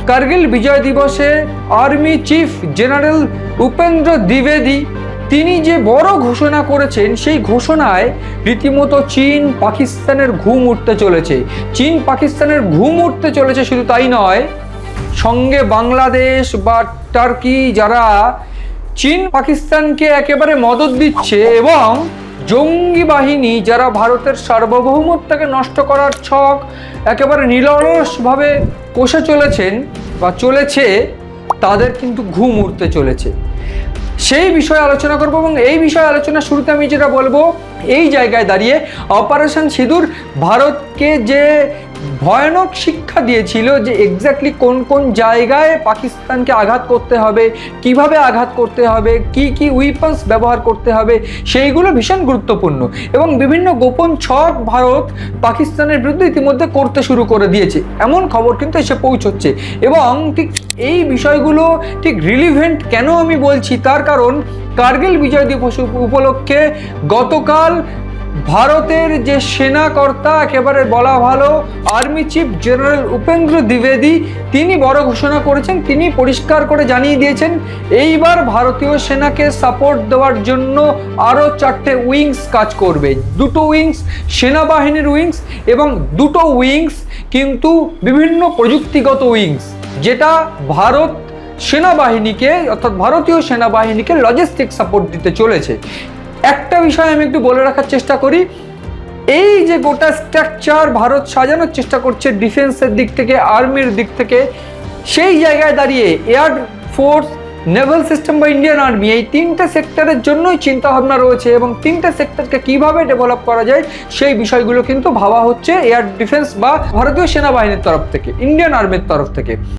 কার্গিল বিজয় দিবসে army chief general Upendra দ্বিবেদী তিনি যে বড় ঘোষণা করেছেন, সেই ঘোষণায় রীতিমতো চীন পাকিস্তানের ঘুম উঠতে চলেছে। চীন পাকিস্তানের ঘুম উঠতে চলেছে, শুধু তাই নয়, সঙ্গে বাংলাদেশ বা টার্কি যারা চীন পাকিস্তানকে একেবারে মদদ দিচ্ছে এবং জঙ্গি বাহিনী যারা ভারতের সার্বভৌমত্বকে নষ্ট করার ছক একেবারে নিরলসভাবে কষে চলেছেন বা চলেছে, তাদের কিন্তু ঘুম উঠতে চলেছে। সেই বিষয়ে আলোচনা করব এবং এই বিষয়ে আলোচনা শুরুতে আমি যেটা বলবো, এই জায়গায় দাঁড়িয়ে অপারেশন সিঁদুর ভারতকে যে ভয়ানক শিক্ষা দিয়েছিল যে এক্স্যাক্টলি কোন কোন জায়গায় পাকিস্তানকে আঘাত করতে হবে, কিভাবে আঘাত করতে হবে, কি কি উইপন্স ব্যবহার করতে হবে, সেইগুলো ভীষণ গুরুত্বপূর্ণ এবং বিভিন্ন গোপন ছক ভারত পাকিস্তানের বিরুদ্ধে ইতিমধ্যে করতে শুরু করে দিয়েছে, এমন খবর কিন্তু এসে পৌঁছচ্ছে। এবং ঠিক এই বিষয়গুলো ঠিক রিলিভেন্ট কেন আমি বলছি, তার কারণ কার্গিল বিজয় দিবস উপলক্ষে গতকাল ভারতের যে সেনাকর্তা, একেবারে বলা ভালো আর্মি চিফ জেনারেল উপেন্দ্র দ্বিবেদী, তিনি বড় ঘোষণা করেছেন। তিনি পরিষ্কার করে জানিয়ে দিয়েছেন এইবার ভারতীয় সেনাকে সাপোর্ট দেওয়ার জন্য আরও 4টে উইংস কাজ করবে। 2টো উইংস সেনাবাহিনীর উইংস এবং 2টো উইংস কিন্তু বিভিন্ন প্রযুক্তিগত উইংস, যেটা ভারত সেনাবাহিনীকে অর্থাৎ ভারতীয় সেনাবাহিনীকে লজিস্টিক সাপোর্ট দিতে চলেছে। একটা বিষয় আমি একটু বলে রাখার চেষ্টা করি, এই যে গোটা স্ট্রাকচার ভারত সাজানোর চেষ্টা করছে ডিফেন্সের দিক থেকে, আর্মির দিক থেকে, সেই জায়গায় দাঁড়িয়ে এয়ার ফোর্স, নেভাল সিস্টেম বা ইন্ডিয়ান আর্মি, এই 3টে সেক্টরের জন্যই চিন্তাভাবনা রয়েছে এবং 3টে সেক্টরকে কিভাবে ডেভেলপ করা যায় সেই বিষয়গুলো কিন্তু ভাবা হচ্ছে এয়ার ডিফেন্স বা ভারতীয় সেনাবাহিনীর তরফ থেকে, ইন্ডিয়ান আর্মির তরফ থেকে।